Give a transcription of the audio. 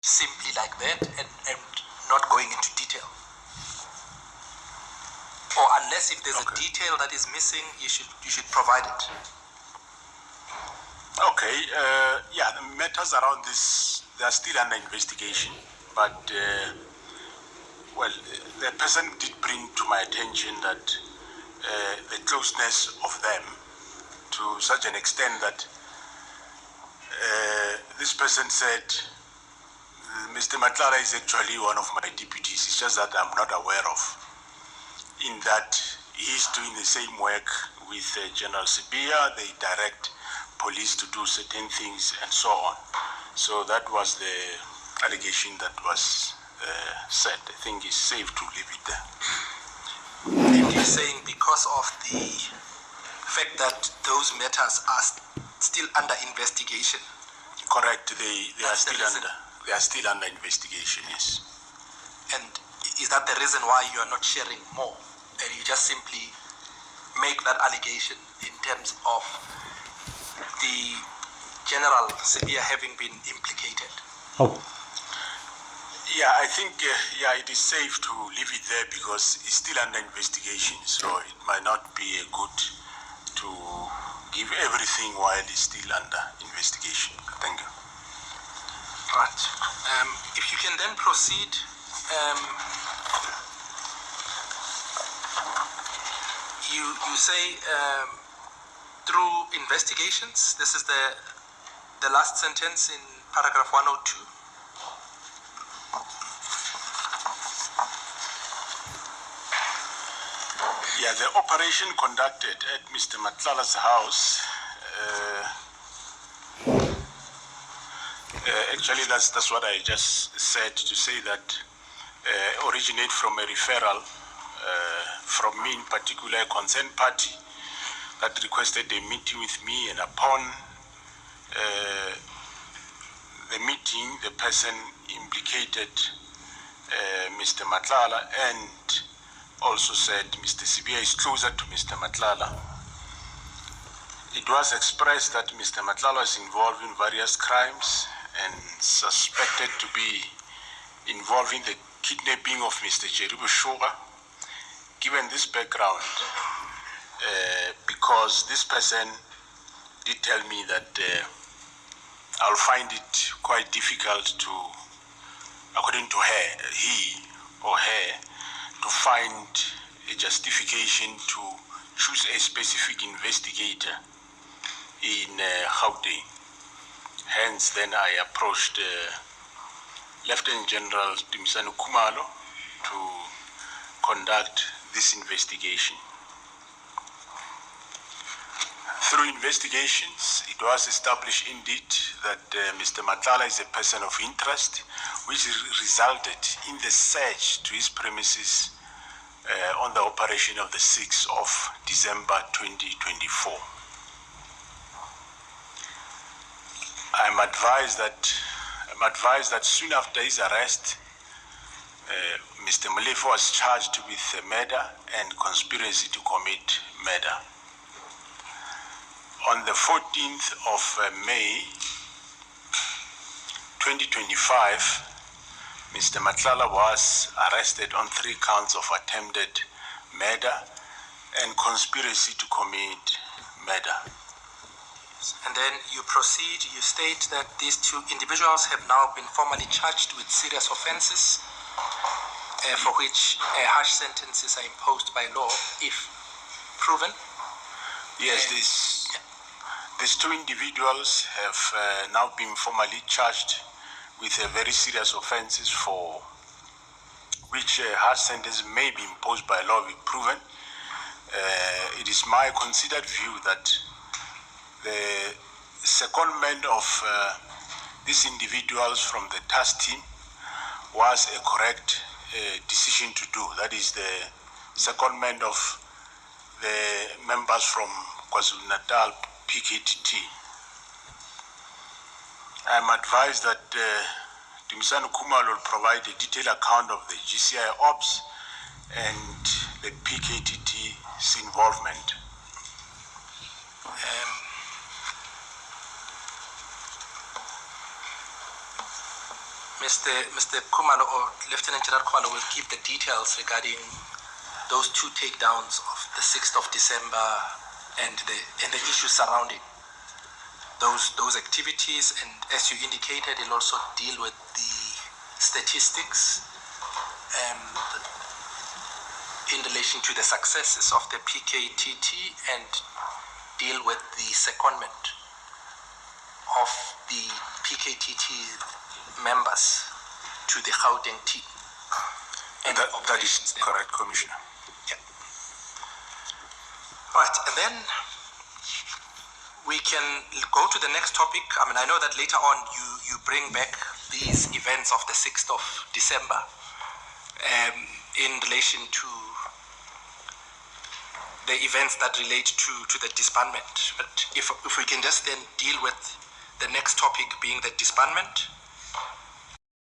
simply like that and not going into detail? Or unless if there's a detail that is missing, you should provide it. Okay, yeah, the matters around this, they are still under investigation, but well, the person did bring to my attention that the closeness of them to such an extent that this person said, Mr. Matlala is actually one of my deputies. It's just that I'm not aware of. In that he's doing the same work with General Sibia. They direct police to do certain things and so on. So that was the allegation that was said. I think it's safe to leave it there. And you're saying because of the fact that those matters are still under investigation? Correct. They are still under investigation. Yes. And is that the reason why you are not sharing more, and you just simply make that allegation in terms of the General Sibia having been implicated? Oh. Yeah, I think it is safe to leave it there because it's still under investigation, so it might not be good to give everything while it's still under investigation. Thank you. Right. If you can then proceed, you say through investigations. This is the last sentence in paragraph 102. Yeah, the operation conducted at Mr. Matlala's house, actually that's what I just said, to say that originate from a referral from me, in particular a concerned party that requested a meeting with me, and upon the meeting, the person implicated Mr. Matlala and also said Mr. Sibia is closer to Mr. Matlala. It was expressed that Mr. Matlala is involved in various crimes and suspected to be involved in the kidnapping of Mr. Jeribu Sugar. Given this background, because this person did tell me that I'll find it quite difficult to, according to her, he or her, to find a justification to choose a specific investigator in Gauteng. Hence, then I approached Lieutenant General Timsanu Kumalo to conduct this investigation. Through investigations, it was established indeed that Mr. Matlala is a person of interest, which resulted in the search to his premises on the operation of the 6th of December 2024. I'm advised that soon after his arrest, Mr. Molefe was charged with murder and conspiracy to commit murder. On the 14th of May 2025, Mr. Matlala was arrested on 3 counts of attempted murder and conspiracy to commit murder. And then you proceed, you state that these 2 individuals have now been formally charged with serious offenses for which harsh sentences are imposed by law if proven. Yes, these 2 individuals have now been formally charged with very serious offenses for which harsh sentence may be imposed by law if proven. It is my considered view that the secondment of these individuals from the task team was a correct decision to do. That is the secondment of the members from KwaZulu-Natal PKTT. I am advised that Timsanu Kumalo will provide a detailed account of the GCI ops and the PKTT's involvement. Mr. Kumalo or Lieutenant General Kumalo will give the details regarding those two takedowns of the 6th of December and the issues surrounding those activities. And as you indicated, he'll also deal with the statistics in relation to the successes of the PKTT and deal with the secondment of the PKTT members to the Gauteng team. And that is correct, Commissioner. Yeah. Right, and then we can go to the next topic. I mean, I know that later on you bring back these events of the 6th of December in relation to the events that relate to the disbandment. But if we can just then deal with the next topic being the disbandment,